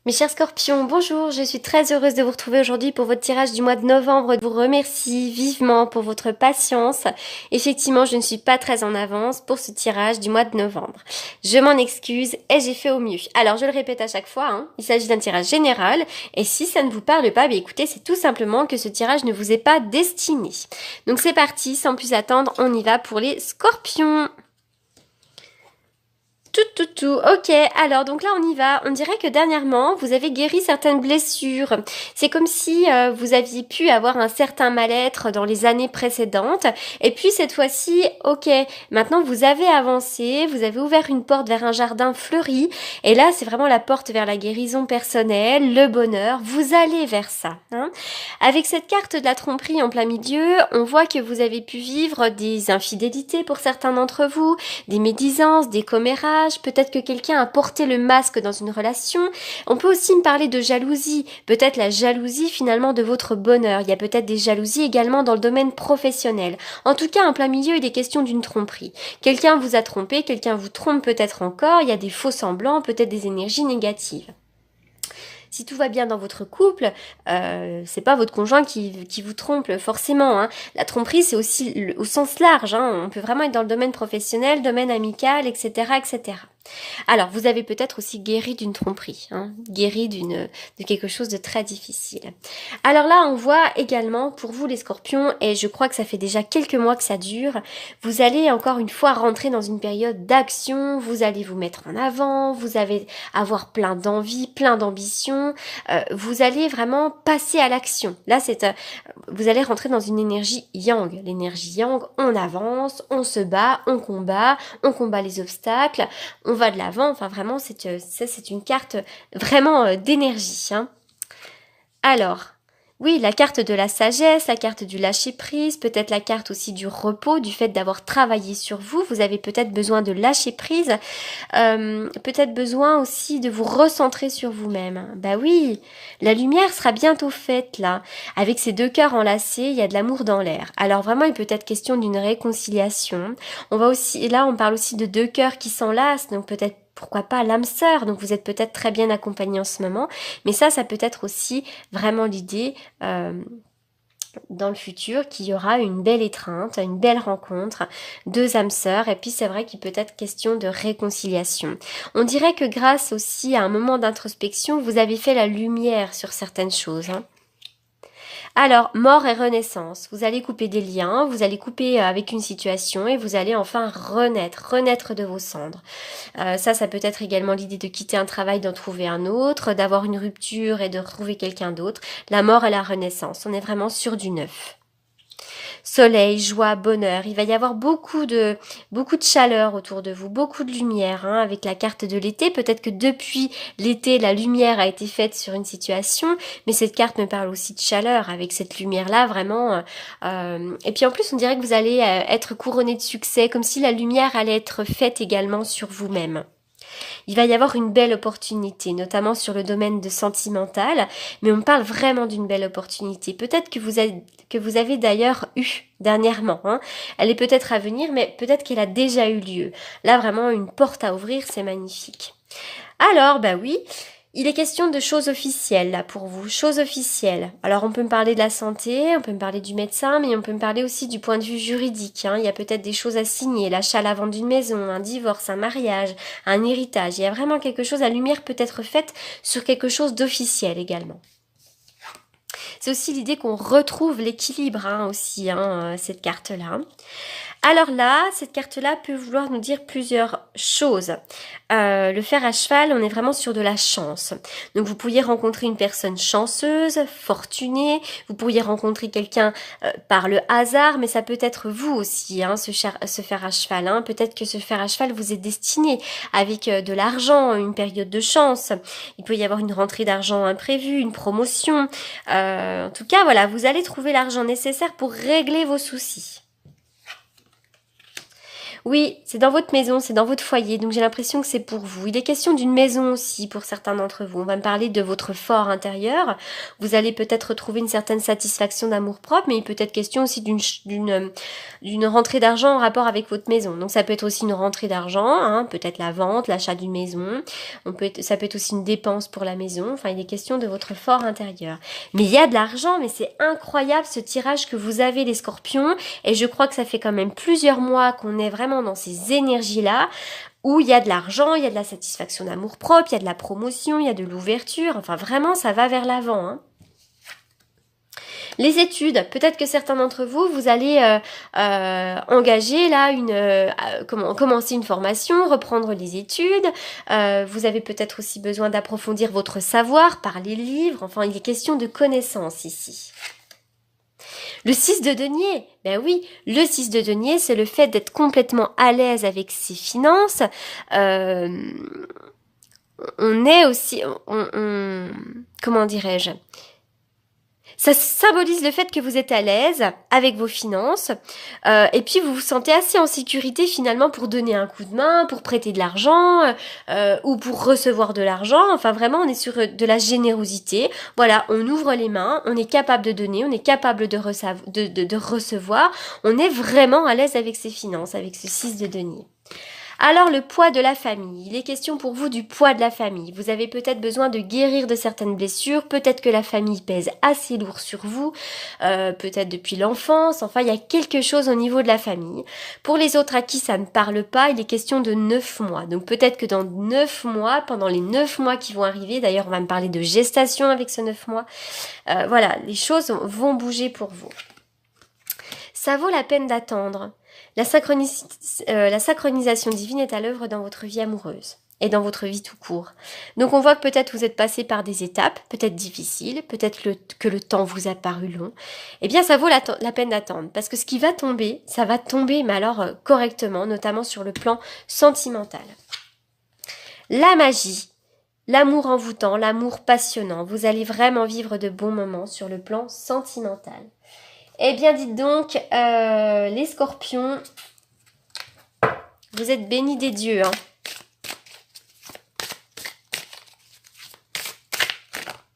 Mes chers scorpions, bonjour, je suis très heureuse de vous retrouver aujourd'hui pour votre tirage du mois de novembre. Je vous remercie vivement pour votre patience. Effectivement, je ne suis pas très en avance pour ce tirage du mois de novembre. Je m'en excuse et j'ai fait au mieux. Alors, je le répète à chaque fois, il s'agit d'un tirage général et si ça ne vous parle pas, écoutez, c'est tout simplement que ce tirage ne vous est pas destiné. Donc c'est parti, sans plus attendre, on y va pour les scorpions. Tout. Ok, alors donc là on y va. On dirait que dernièrement vous avez guéri certaines blessures. C'est comme si vous aviez pu avoir un certain mal-être dans les années précédentes. Et puis cette fois-ci, ok, maintenant vous avez avancé, vous avez ouvert une porte vers un jardin fleuri. Et là c'est vraiment la porte vers la guérison personnelle, le bonheur. Vous allez vers ça. Avec cette carte de la tromperie en plein milieu, on voit que vous avez pu vivre des infidélités pour certains d'entre vous, des médisances, des commérages, peut-être que quelqu'un a porté le masque dans une relation. On peut aussi me parler de jalousie, peut-être la jalousie finalement de votre bonheur. Il y a peut-être des jalousies également dans le domaine professionnel. En tout cas, en plein milieu, il est question d'une tromperie. Quelqu'un vous a trompé, quelqu'un vous trompe peut-être encore, il y a des faux semblants, peut-être des énergies négatives. Si tout va bien dans votre couple, c'est pas votre conjoint qui vous trompe forcément. La tromperie, c'est aussi au sens large. On peut vraiment être dans le domaine professionnel, domaine amical, etc., etc. Alors, vous avez peut-être aussi guéri d'une tromperie, guéri de quelque chose de très difficile. Alors là, on voit également pour vous les scorpions, et je crois que ça fait déjà quelques mois que ça dure, vous allez encore une fois rentrer dans une période d'action, vous allez vous mettre en avant, vous allez avoir plein d'envie, plein d'ambition, vous allez vraiment passer à l'action. Là, vous allez rentrer dans une énergie yang. L'énergie yang, on avance, on se bat, on combat les obstacles, on va de l'avant, enfin vraiment c'est une carte vraiment d'énergie. Alors, oui, la carte de la sagesse, la carte du lâcher prise, peut-être la carte aussi du repos, du fait d'avoir travaillé sur vous, vous avez peut-être besoin de lâcher prise, peut-être besoin aussi de vous recentrer sur vous-même. Bah oui, la lumière sera bientôt faite là, avec ces deux cœurs enlacés, il y a de l'amour dans l'air. Alors vraiment, il peut être question d'une réconciliation. On va aussi, là on parle aussi de deux cœurs qui s'enlacent, donc peut-être pourquoi pas l'âme sœur, donc vous êtes peut-être très bien accompagné en ce moment, mais ça peut être aussi vraiment l'idée dans le futur qu'il y aura une belle étreinte, une belle rencontre, deux âmes sœurs, et puis c'est vrai qu'il peut être question de réconciliation. On dirait que grâce aussi à un moment d'introspection, vous avez fait la lumière sur certaines choses. Alors, mort et renaissance. Vous allez couper des liens, vous allez couper avec une situation et vous allez enfin renaître de vos cendres. Ça peut être également l'idée de quitter un travail, d'en trouver un autre, d'avoir une rupture et de retrouver quelqu'un d'autre. La mort et la renaissance. On est vraiment sur du neuf. Soleil, joie, bonheur. Il va y avoir beaucoup de chaleur autour de vous, beaucoup de lumière, avec la carte de l'été. Peut-être que depuis l'été, la lumière a été faite sur une situation, mais cette carte me parle aussi de chaleur, avec cette lumière-là, vraiment. Et puis en plus, on dirait que vous allez être couronné de succès, comme si la lumière allait être faite également sur vous-même. Il va y avoir une belle opportunité, notamment sur le domaine de sentimental, mais on parle vraiment d'une belle opportunité. Peut-être que vous avez d'ailleurs eu dernièrement. Elle est peut-être à venir, mais peut-être qu'elle a déjà eu lieu. Là, vraiment, une porte à ouvrir, c'est magnifique. Alors, bah oui, il est question de choses officielles là pour vous, choses officielles. Alors on peut me parler de la santé, on peut me parler du médecin, mais on peut me parler aussi du point de vue juridique. Il y a peut-être des choses à signer, l'achat, la vente d'une maison, un divorce, un mariage, un héritage. Il y a vraiment quelque chose, la lumière peut être faite sur quelque chose d'officiel également. C'est aussi l'idée qu'on retrouve l'équilibre aussi, cette carte-là. Alors là, cette carte-là peut vouloir nous dire plusieurs choses. Le fer à cheval, on est vraiment sur de la chance. Donc vous pourriez rencontrer une personne chanceuse, fortunée, vous pourriez rencontrer quelqu'un par le hasard, mais ça peut être vous aussi, ce fer à cheval. Peut-être que ce fer à cheval vous est destiné avec de l'argent, une période de chance. Il peut y avoir une rentrée d'argent imprévue, une promotion. En tout cas, voilà, vous allez trouver l'argent nécessaire pour régler vos soucis. Oui, c'est dans votre maison, c'est dans votre foyer, donc j'ai l'impression que c'est pour vous. Il est question d'une maison aussi pour certains d'entre vous. On va me parler de votre fort intérieur. Vous allez peut-être retrouver une certaine satisfaction d'amour-propre, mais il peut être question aussi d'une rentrée d'argent en rapport avec votre maison. Donc ça peut être aussi une rentrée d'argent, hein, peut-être la vente, l'achat d'une maison. Ça peut être aussi une dépense pour la maison. Enfin, il est question de votre fort intérieur. Mais il y a de l'argent, mais c'est incroyable ce tirage que vous avez les scorpions. Et je crois que ça fait quand même plusieurs mois qu'on est vraiment dans ces énergies-là, où il y a de l'argent, il y a de la satisfaction d'amour-propre, il y a de la promotion, il y a de l'ouverture. Enfin, vraiment, ça va vers l'avant, hein. Les études, peut-être que certains d'entre vous, vous allez engager là commencer une formation, reprendre les études. Vous avez peut-être aussi besoin d'approfondir votre savoir par les livres. Enfin, il est question de connaissances ici. Le 6 de denier, ben oui, le 6 de denier, c'est le fait d'être complètement à l'aise avec ses finances. On est aussi, comment dirais-je, ça symbolise le fait que vous êtes à l'aise avec vos finances et puis vous vous sentez assez en sécurité finalement pour donner un coup de main, pour prêter de l'argent ou pour recevoir de l'argent. Enfin vraiment on est sur de la générosité. Voilà, on ouvre les mains, on est capable de donner, on est capable de recevoir. On est vraiment à l'aise avec ses finances, avec ce 6 de denier. Alors le poids de la famille, il est question pour vous du poids de la famille. Vous avez peut-être besoin de guérir de certaines blessures, peut-être que la famille pèse assez lourd sur vous, peut-être depuis l'enfance, enfin il y a quelque chose au niveau de la famille. Pour les autres à qui ça ne parle pas, il est question de 9 mois. Donc peut-être que dans 9 mois, pendant les 9 mois qui vont arriver, d'ailleurs on va me parler de gestation avec ce 9 mois, voilà, les choses vont bouger pour vous. Ça vaut la peine d'attendre. La synchronisation divine est à l'œuvre dans votre vie amoureuse et dans votre vie tout court. Donc on voit que peut-être vous êtes passé par des étapes, peut-être difficiles, peut-être que le temps vous a paru long. Eh bien ça vaut la peine d'attendre parce que ce qui va tomber, ça va tomber mais alors correctement, notamment sur le plan sentimental. La magie, l'amour envoûtant, l'amour passionnant, vous allez vraiment vivre de bons moments sur le plan sentimental. Eh bien, dites donc, les scorpions, vous êtes bénis des dieux, hein.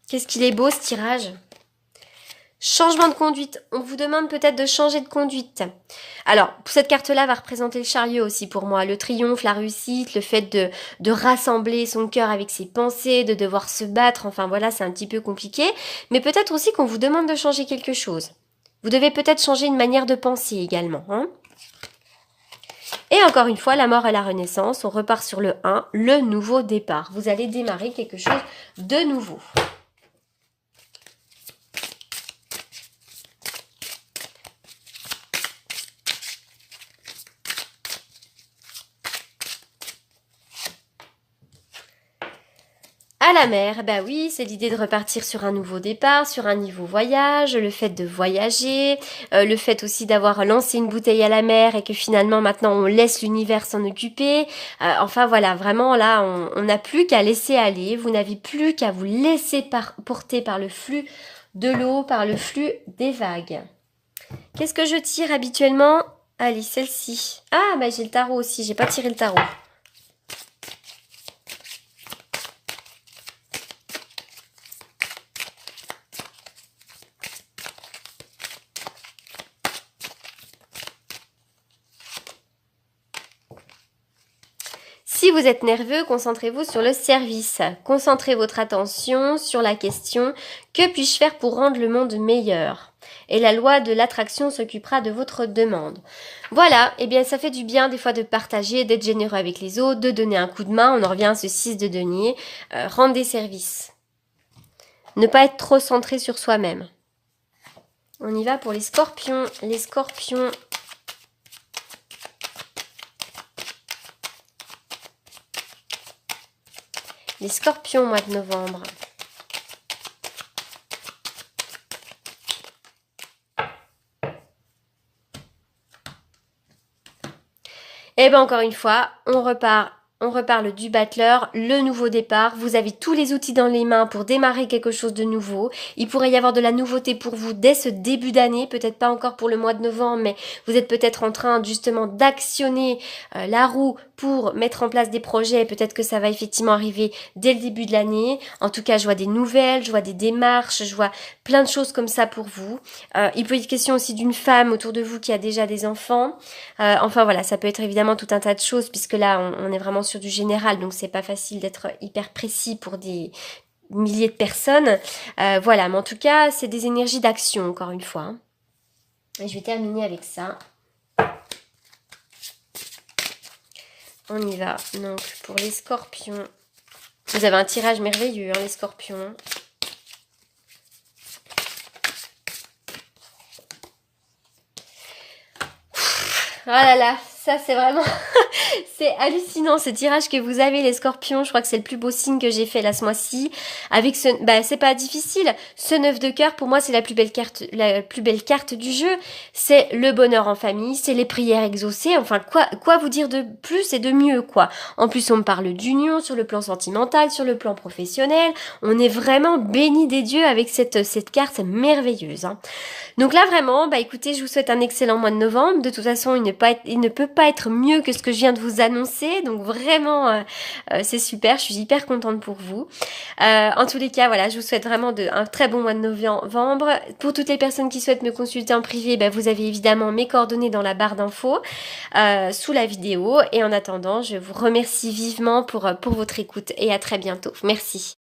Qu'est-ce qu'il est beau, ce tirage. Changement de conduite. On vous demande peut-être de changer de conduite. Alors, cette carte-là va représenter le chariot aussi pour moi. Le triomphe, la réussite, le fait de rassembler son cœur avec ses pensées, de devoir se battre. Enfin, voilà, c'est un petit peu compliqué. Mais peut-être aussi qu'on vous demande de changer quelque chose. Vous devez peut-être changer une manière de penser également, hein. Et encore une fois, la mort et la renaissance, on repart sur le 1, le nouveau départ. Vous allez démarrer quelque chose de nouveau. À la mer, bah oui, c'est l'idée de repartir sur un nouveau départ, sur un nouveau voyage, le fait de voyager, le fait aussi d'avoir lancé une bouteille à la mer et que finalement maintenant on laisse l'univers s'en occuper. Enfin voilà, vraiment là, on n'a plus qu'à laisser aller, vous n'avez plus qu'à vous laisser porter par le flux de l'eau, par le flux des vagues. Qu'est-ce que je tire habituellement? Allez, celle-ci. Ah, bah j'ai le tarot aussi, j'ai pas tiré le tarot. Si vous êtes nerveux, concentrez-vous sur le service. Concentrez votre attention sur la question « Que puis-je faire pour rendre le monde meilleur ?» Et la loi de l'attraction s'occupera de votre demande. Voilà, eh bien ça fait du bien des fois de partager, d'être généreux avec les autres, de donner un coup de main. On en revient à ce 6 de denier. Rendre des services. Ne pas être trop centré sur soi-même. On y va pour les scorpions. Les scorpions... Les scorpions, mois de novembre. Et bien encore une fois, on repart On reparle du battleur, le nouveau départ. Vous avez tous les outils dans les mains pour démarrer quelque chose de nouveau. Il pourrait y avoir de la nouveauté pour vous dès ce début d'année, peut-être pas encore pour le mois de novembre, mais vous êtes peut-être en train justement d'actionner la roue pour mettre en place des projets. Peut-être que ça va effectivement arriver dès le début de l'année. En tout cas, je vois des nouvelles, je vois des démarches, je vois plein de choses comme ça pour vous. Il peut être question aussi d'une femme autour de vous qui a déjà des enfants. Enfin voilà, ça peut être évidemment tout un tas de choses, puisque là, on est vraiment sur du général, donc c'est pas facile d'être hyper précis pour des milliers de personnes. Voilà, mais en tout cas, c'est des énergies d'action, encore une fois. Et je vais terminer avec ça. On y va. Donc, pour les scorpions, vous avez un tirage merveilleux, hein, les scorpions. Oh là là, ça c'est vraiment... c'est hallucinant ce tirage que vous avez les scorpions. Je crois que c'est le plus beau signe que j'ai fait là ce mois-ci. Avec ce... Bah c'est pas difficile. Ce 9 de cœur, pour moi, c'est la plus belle carte du jeu. C'est le bonheur en famille, c'est les prières exaucées. Enfin, quoi vous dire de plus et de mieux, quoi. En plus, on me parle d'union sur le plan sentimental, sur le plan professionnel. On est vraiment béni des dieux avec cette carte merveilleuse, hein. Donc là vraiment, bah écoutez, je vous souhaite un excellent mois de novembre. De toute façon, il ne peut pas être mieux que ce que je viens de vous annoncer. Donc vraiment, c'est super. Je suis hyper contente pour vous. En tous les cas, voilà, je vous souhaite vraiment un très bon mois de novembre. Pour toutes les personnes qui souhaitent me consulter en privé, bah, vous avez évidemment mes coordonnées dans la barre d'infos sous la vidéo. Et en attendant, je vous remercie vivement pour votre écoute et à très bientôt. Merci.